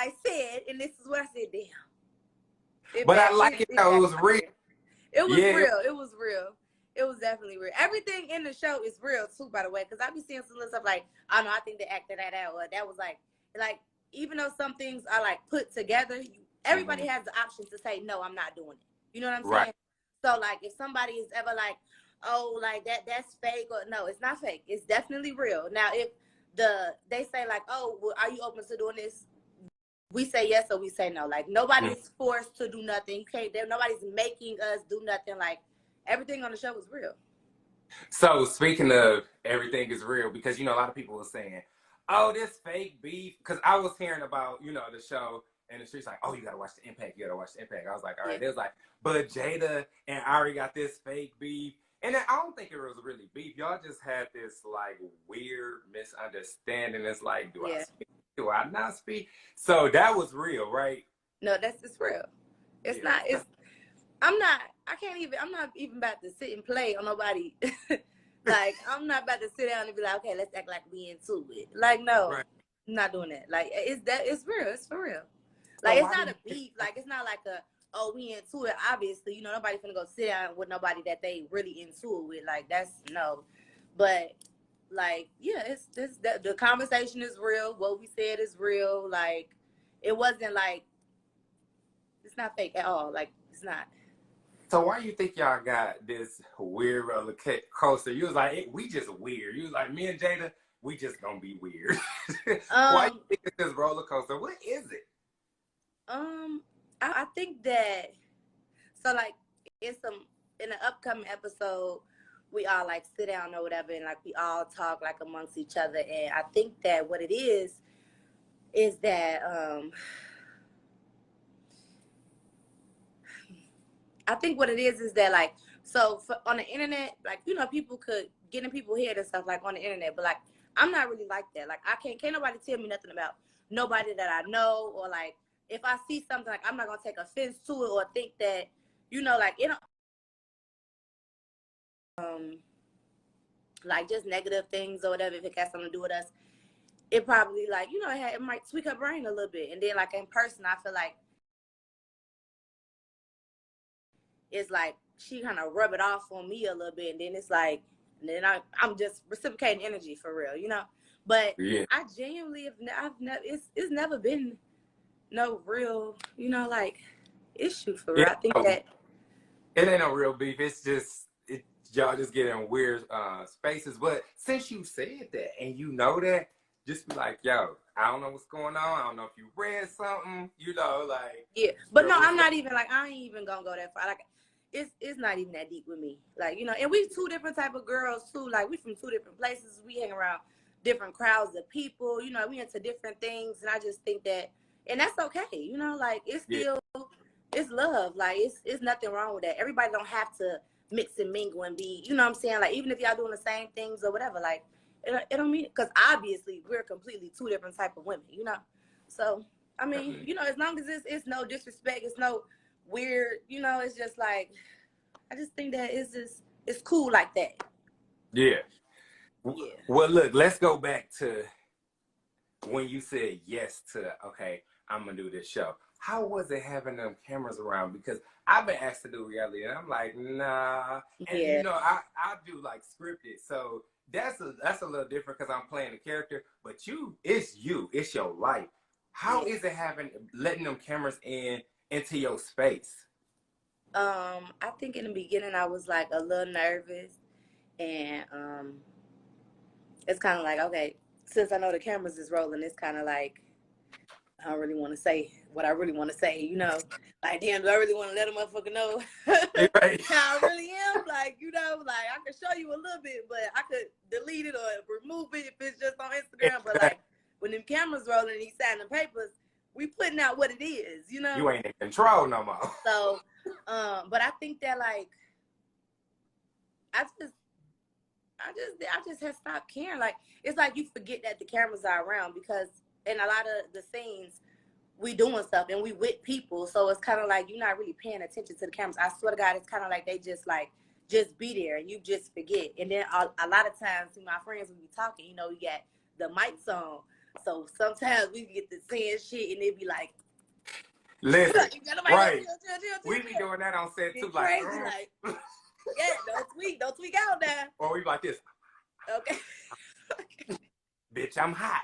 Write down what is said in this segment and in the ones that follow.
I said, and this is what I said. Damn. But I like it how it was real. It was real. It was real. It was definitely real. Everything in the show is real too, by the way. Because I be seeing some little stuff like, I don't know, I think they acted that out, or that was like even though some things are like put together, everybody has the option to say no, I'm not doing it. You know what I'm saying? So like, if somebody is ever like, oh, like that's fake, or no, it's not fake. It's definitely real. Now, if they say like, oh, well, are you open to doing this? We say yes or we say no. Like, nobody's forced to do nothing. You can't. Nobody's making us do nothing. Like, everything on the show is real. So speaking of everything is real, because a lot of people were saying, oh, this fake beef. Because I was hearing about the show. And the streets like, oh, you gotta watch the impact. You gotta watch the impact. I was like, all right. They was like, but Jada and Ari got this fake beef. And then, I don't think it was really beef. Y'all just had this like weird misunderstanding. It's like, do I speak? Do I not speak? So that was real, right? No, it's real. It's not. I'm not even about to sit and play on nobody. Like, I'm not about to sit down and be like, okay, let's act like we into it. Like, no, I'm not doing that. Like, it's real. It's for real. Like, it's not a beef. Like, it's not like oh, we into it. Obviously, nobody finna go sit down with nobody that they really into it with. Like, that's no. But like, yeah, the conversation is real. What we said is real. Like, it wasn't like, it's not fake at all. Like, it's not. So why you think y'all got this weird roller coaster? You was like, we just weird. You was like, me and Jada, we just gonna be weird. Why you think it's this roller coaster? What is it? I think that, so like, in the upcoming episode, we all like sit down or whatever, and like we all talk like amongst each other. And I think that what it is that I think what it is that like, so on the internet, like, people could get in people's head and stuff like on the internet, but like, I'm not really like that. Like, I can't nobody tell me nothing about nobody that I know, or like, if I see something, like, I'm not gonna take offense to it or think that, like, like just negative things or whatever. If it has something to do with us, it probably like, it might tweak her brain a little bit. And then like in person, I feel like it's like she kind of rub it off on me a little bit, and then it's like, and then I'm just reciprocating energy for real, But I genuinely it's never been no real, like, issue for real. I think that it ain't no real beef. It's just y'all just get in weird spaces. But since you said that and that, just be like, yo, I don't know what's going on. I don't know if you read something, like. Yeah, but no, I'm not even like, I ain't even gonna go that far. Like, it's not even that deep with me. Like, and we two different type of girls too. Like, we from two different places. We hang around different crowds of people. We into different things, and I just think that, and that's okay. Like, it's still, it's love. Like, it's nothing wrong with that. Everybody don't have to mix and mingle and be, what I'm saying? Like, even if y'all doing the same things or whatever, like, it don't mean, because obviously we're completely two different type of women, So, I mean, as long as it's no disrespect, it's no weird, it's just like, I just think that it's cool like that. Yeah. Well, look, let's go back to when you said yes to, okay, I'm gonna do this show. How was it having them cameras around? Because I've been asked to do reality, and I'm like, nah. And I do like scripted, so that's a little different because I'm playing a character. But it's your life. How is it letting them cameras into your space? I think in the beginning I was like a little nervous, and it's kind of like, okay, since I know the cameras is rolling, it's kind of like, I don't really want to say what I really want to say, Like, damn, do I really want to let a motherfucker know how I really am? Like, like, I could show you a little bit, but I could delete it or remove it if it's just on Instagram. But like, when them cameras rolling and he's signing papers, we putting out what it is, You ain't in control no more. So, but I think that, like, I just have stopped caring. Like, it's like you forget that the cameras are around, because in a lot of the scenes we doing stuff and we with people, so it's kind of like you're not really paying attention to the cameras. I swear to God, it's kind of like they just be there and you just forget. And then a lot of times, my friends, when we talking, you got the mics on, So sometimes we get to saying shit and it be like, listen, right. We be chill. doing that on set too, Get like, crazy, like, yeah, don't tweak out now. or we like this. Okay. Bitch, I'm hot.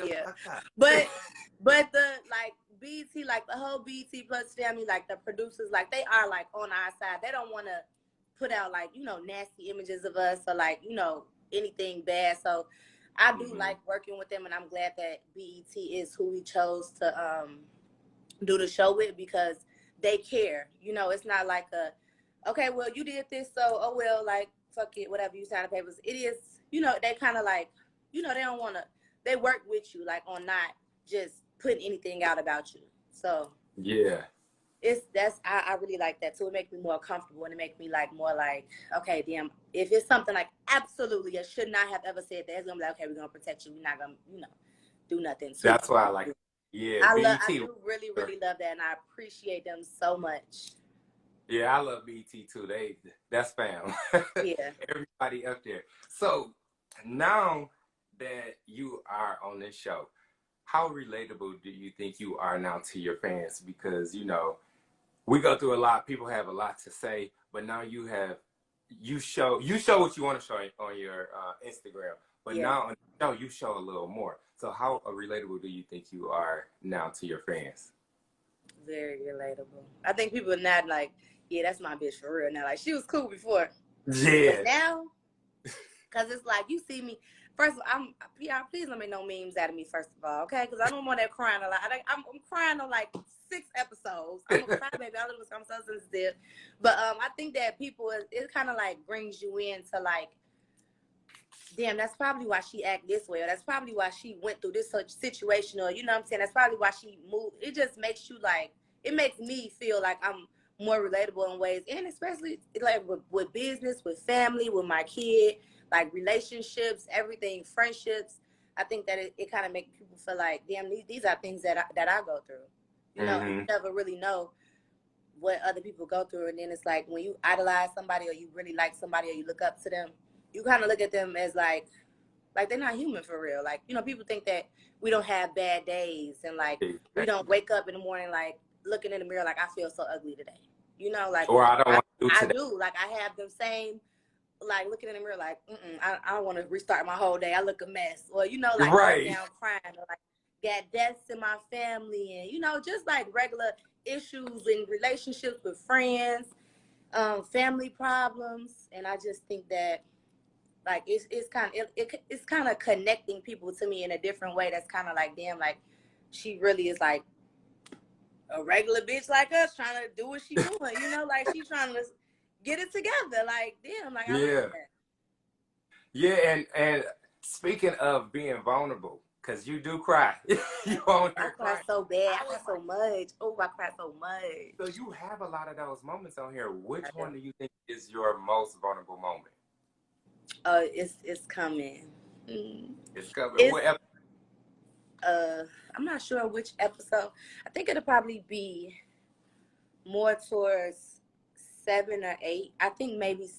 Yeah. But the like BT, like the whole BT Plus family, like the producers, like they are like on our side. They don't want to put out like, you know, nasty images of us or like, you know, anything bad. So I do like working with them, and I'm glad that BET is who we chose to do the show with, because they care. You know, it's not like okay, well, you did this, so oh well, like fuck it, whatever, you sign the papers. It is, you know, they kind of like, you know, they don't want to. They work with you like on not just putting anything out about you. So yeah, I really like that too. It makes me more comfortable, and it makes me like more like, okay, damn, if it's something like absolutely I should not have ever said that, it's gonna be like, okay, we're gonna protect you. We're not gonna, you know, do nothing to that's you. why I like it. Yeah, I BET. do really, really love that, and I appreciate them so much. Yeah, I love BET too. That's fam. Yeah. Everybody up there. So now that you are on this show, how relatable do you think you are now to your fans? Because, you know, we go through a lot. People have a lot to say, but now you show what you want to show on your Instagram. But now on the show, you show a little more. So how relatable do you think you are now to your fans? Very relatable. I think people are not like, yeah, that's my bitch for real now. Like, she was cool before. Yeah. But now, because it's like, you see me. First of all, please don't make no memes out of me, first of all, okay? Because I don't want that crying a lot. I'm crying on like 6 episodes. I'm a crybaby. I'm so sensitive. But I think that people, it kind of like brings you into like, damn, that's probably why she act this way, or that's probably why she went through this such situation, or you know what I'm saying, that's probably why she moved. It just makes you like, it makes me feel like I'm more relatable in ways, and especially like with business, with family, with my kid, like relationships, everything, friendships. I think that it kind of makes people feel like, damn, these are things that I go through. You know, you never really know what other people go through, and then it's like when you idolize somebody, or you really like somebody, or you look up to them, you kind of look at them as like they're not human for real. Like, you know, people think that we don't have bad days, and like we don't wake up in the morning like looking in the mirror like, I feel so ugly today. You know, like, or I don't want to do today. I do. Like, I have them same, like looking in the mirror like, I don't want to restart my whole day. I look a mess, or you know, like right down crying, or like got deaths in my family, and you know, just like regular issues in relationships with friends, family problems, and I just think that. Like it's kind of connecting people to me in a different way. That's kind of like, damn, like she really is like a regular bitch like us, trying to do what she doing. You know, like she's trying to get it together. Like, damn, like I like that. Yeah, and speaking of being vulnerable, because you do cry. You on here I cry so bad. I cry so much. Oh, I cry so much. So you have a lot of those moments on here. Which one do you think is your most vulnerable moment? It's coming. It's coming. What episode? I'm not sure which episode. I think it'll probably be more towards 7 or 8. I think maybe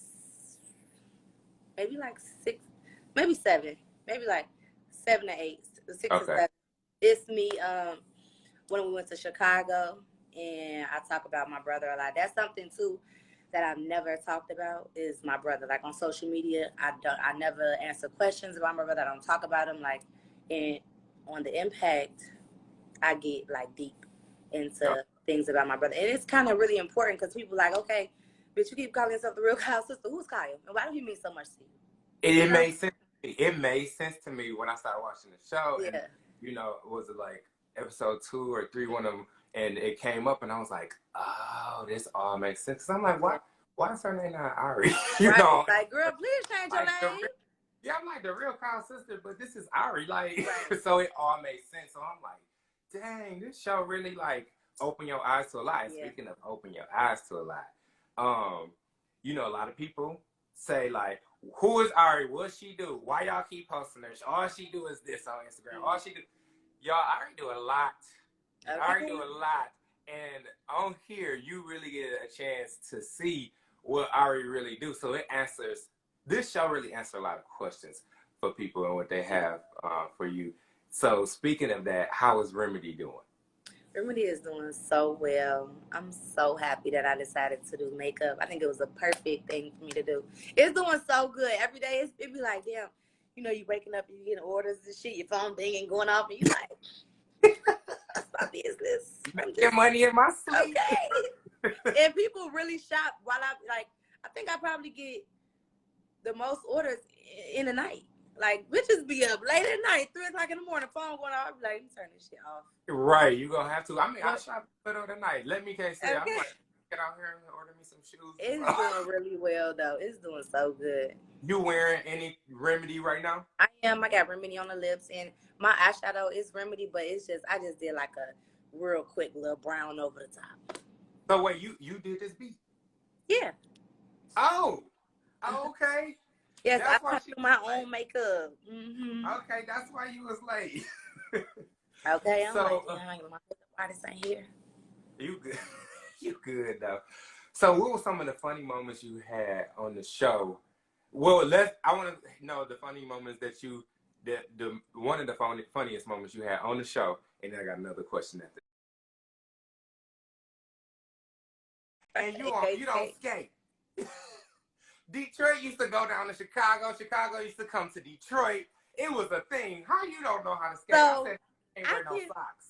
like 6, maybe 7, maybe like 7 or 8, 6 or 7. It's me. When we went to Chicago, and I talk about my brother a lot. That's something too that I've never talked about, is my brother. Like on social media, I never answer questions about my brother. I don't talk about him. Like, and on the Impact, I get like deep into things about my brother, and it's kind of really important because people like, okay, bitch, you keep calling yourself the real Kyle sister. Who's Kyle, and why do you mean so much to you? It made sense. It made sense to me when I started watching the show, and you know, was it like episode 2 or 3, one of them, and it came up, and I was like, oh, this all makes sense. Cause I'm like, why is her name not Ari? You know, like, girl, please change your name. Yeah, I'm like the real Kyle sister, but this is Ari. Like, so it all makes sense. So I'm like, dang, this show really like open your eyes to a lot. Speaking of open your eyes to a lot, you know, a lot of people say like, who is Ari? What she do? Why y'all keep posting her? All she do is this on Instagram. All she do, y'all, Ari do a lot. Ari do a lot. And on here, you really get a chance to see what Ari really do. So it answers, this show really answers a lot of questions for people and what they have for you. So speaking of that, how is Remedy doing? Remedy is doing so well. I'm so happy that I decided to do makeup. I think it was a perfect thing for me to do. It's doing so good. Every day it be like, damn, you know, you waking up and you getting orders and shit, your phone dinging going off, and you like, that's my business. I'm Get just money in my sleep. okay. And people really shop while I think I probably get the most orders in the night. Like, bitches be up late at night, 3 o'clock in the morning, phone going off. I be like, let me turn this shit off. Right, you gonna have to. I mean, I But, shop in the middle of the night. Let me say, okay. I'm like, get out here and order me some shoes. It's doing really well though. It's doing so good. You wearing any Remedy right now? I am. I got Remedy on the lips, and my eyeshadow is Remedy, but it's just I just did like a real quick little brown over the top. So wait, you did this beat? Yeah. Oh, okay. Yes, That's I do my own makeup. Mm-hmm. Okay, that's why you was late. Okay, I'm so, like, my makeup artist ain't here. You good? You good though. So, what were some of the funny moments you had on the show? Well, I want to know the funny moments that the one of the funniest moments you had on the show, and then I got another question after. And you don't skate. Detroit used to go down to Chicago. Chicago used to come to Detroit. It was a thing. How you don't know how to skate? So, I said, ain't wear no socks.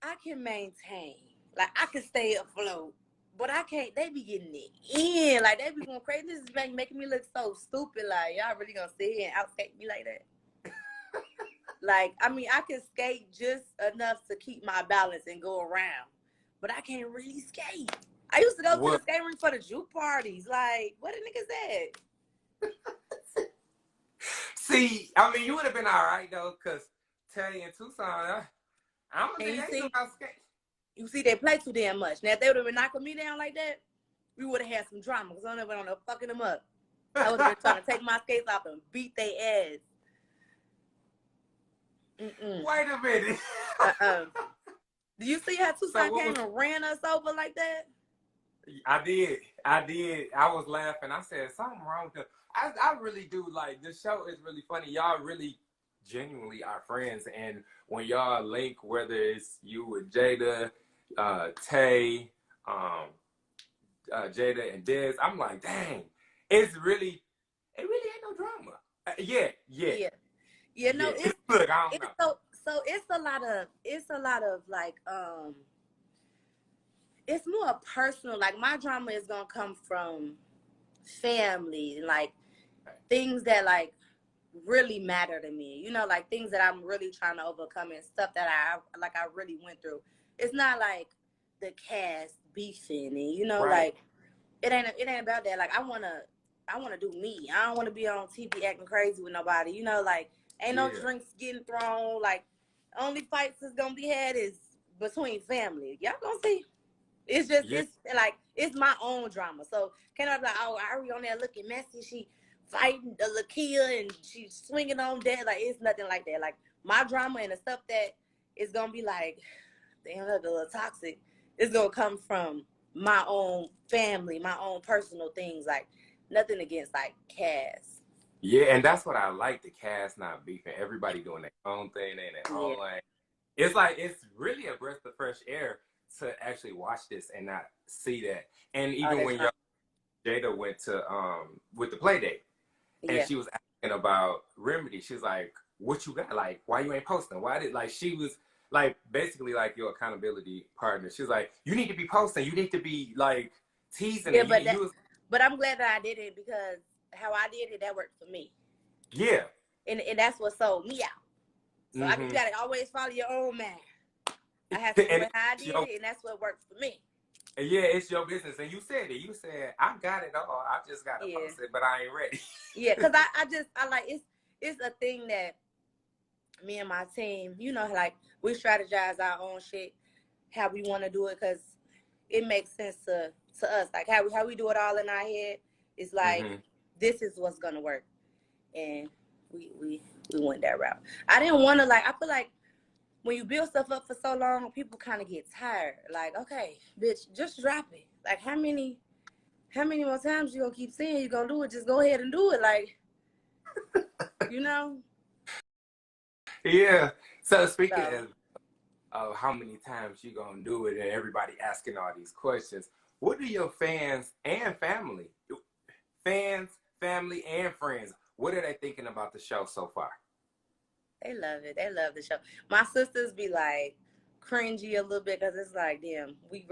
I can maintain. Like, I can stay afloat. But I can't. They be getting it in. Like, they be going crazy. This is making me look so stupid. Like, y'all really gonna sit here and outskate me like that? Like, I mean, I can skate just enough to keep my balance and go around. But I can't really skate. I used to go to the skate rink for the juke parties. Like, what the niggas at? See, I mean, you would have been all right, though, because Teddy and Tucson, I don't think they knew how to skate. You see, they play too damn much. Now, if they would have been knocking me down like that, we would have had some drama because I never on there fucking them up. I would have been trying to take my skates off and beat their ass. Wait a minute. Do you see how Tucson came and ran us over like that? I did. I was laughing. I said, something wrong with them. I really do. Like, this show is really funny. Y'all really genuinely are friends. And when y'all link, whether it's you with Jayda, Tay, Jayda and Dez, I'm like, dang, it really ain't no drama. Yeah, no, it's look, I don't know. So it's a lot of like it's more personal. Like, my drama is gonna come from family, like things that like really matter to me. You know, like things that I'm really trying to overcome and stuff that I really went through. It's not like the cast beefing and like it ain't about that. Like, I wanna do me. I don't wanna be on TV acting crazy with nobody. You know, like ain't no drinks getting thrown. Like, only fights that's gonna be had is between family. Y'all gonna see. It's just it's like it's my own drama. So can't I be like, oh, Ari on there looking messy? She fighting the Lakia and she's swinging on that. Like, it's nothing like that. Like, my drama and the stuff that is gonna be like, damn, that's a little toxic. It's gonna come from my own family, my own personal things. Like, nothing against like Cass. Yeah, and that's what I like, the cast not beefing. Everybody doing their own thing and their own lane. It's like, it's really a breath of fresh air to actually watch this and not see that. And even when Jayda went to with the play date and she was asking about Remedy, she's like, what you got? Like, why you ain't posting? She was like basically like your accountability partner. She's like, you need to be posting, you need to be like teasing. Yeah, but I'm glad that I did it because how I did it, that worked for me. Yeah. And that's what sold me out. So you gotta always follow your own man. I have to do it how I did it, and that's what works for me. Yeah, it's your business. And you said it. You said, I got it all. I just got to post it, but I ain't ready. Yeah, because I like, it's a thing that me and my team, like, we strategize our own shit, how we want to do it, because it makes sense to us. Like, how we do it all in our head is like, this is what's going to work. And we went that route. I didn't want to, like, I feel like when you build stuff up for so long, people kind of get tired. Like, okay, bitch, just drop it. Like, how many more times you gonna keep saying you gonna do it? Just go ahead and do it. Like, Yeah. So speaking of how many times you gonna do it and everybody asking all these questions, what do your fans and family, and friends, what are they thinking about the show so far? They love it. They love the show. My sisters be like cringy a little bit because it's like, damn, we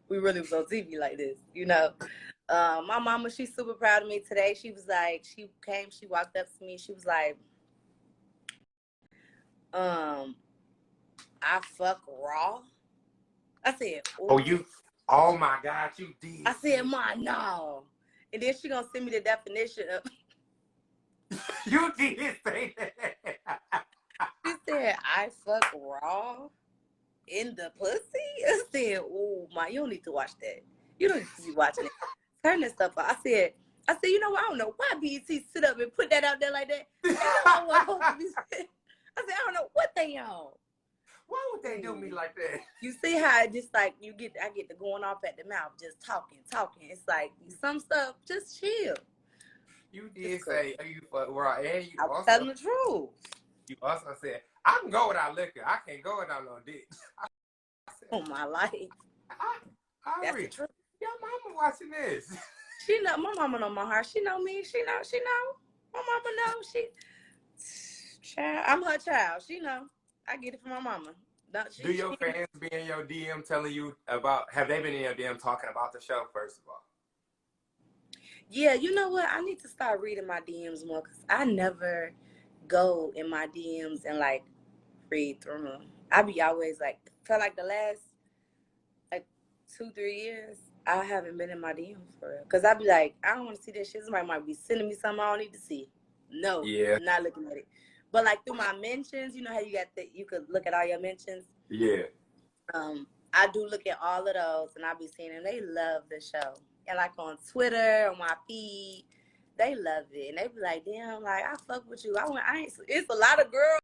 really was on TV like this, you know. My mama, she's super proud of me today. She was like, she walked up to me. She was like, I fuck raw. I said, ooh. Oh my God, you did. I said, Ma, no. And then she gonna send me the definition of. You did say that. She said, I fuck raw in the pussy. I said, ooh, Ma, you don't need to watch that. You don't need to be watching it. Turn that stuff off. I said, you know what? I don't know why BET sit up and put that out there like that. I said, I don't know what they on. Why would they do me like that? You see how it just like I get to going off at the mouth, just talking. It's like some stuff, just chill. You did say you fuck raw, and you I was telling the truth. You also said I can go without liquor. I can't go without no dick. Oh my life. That's the truth. Your mama watching this. She know my mama know my heart. She know me. She know. My mama know. Child, I'm her child. She know. I get it from my mama. Do your fans be in your DM telling you about? Have they been in your DM talking about the show? First of all. Yeah, you know what? I need to start reading my DMs more because I never go in my DMs and like read through them. I be always like, felt like the last like 2-3 years, I haven't been in my DMs for real. Because I be like, I don't want to see that shit. Somebody might be sending me something I don't need to see. No, I'm not looking at it. But like through my mentions, you know how you could look at all your mentions? Yeah. I do look at all of those and I be seeing them. They love the show. And like on Twitter, on my feed, they love it. And they be like, damn, like I fuck with you. It's a lot of girls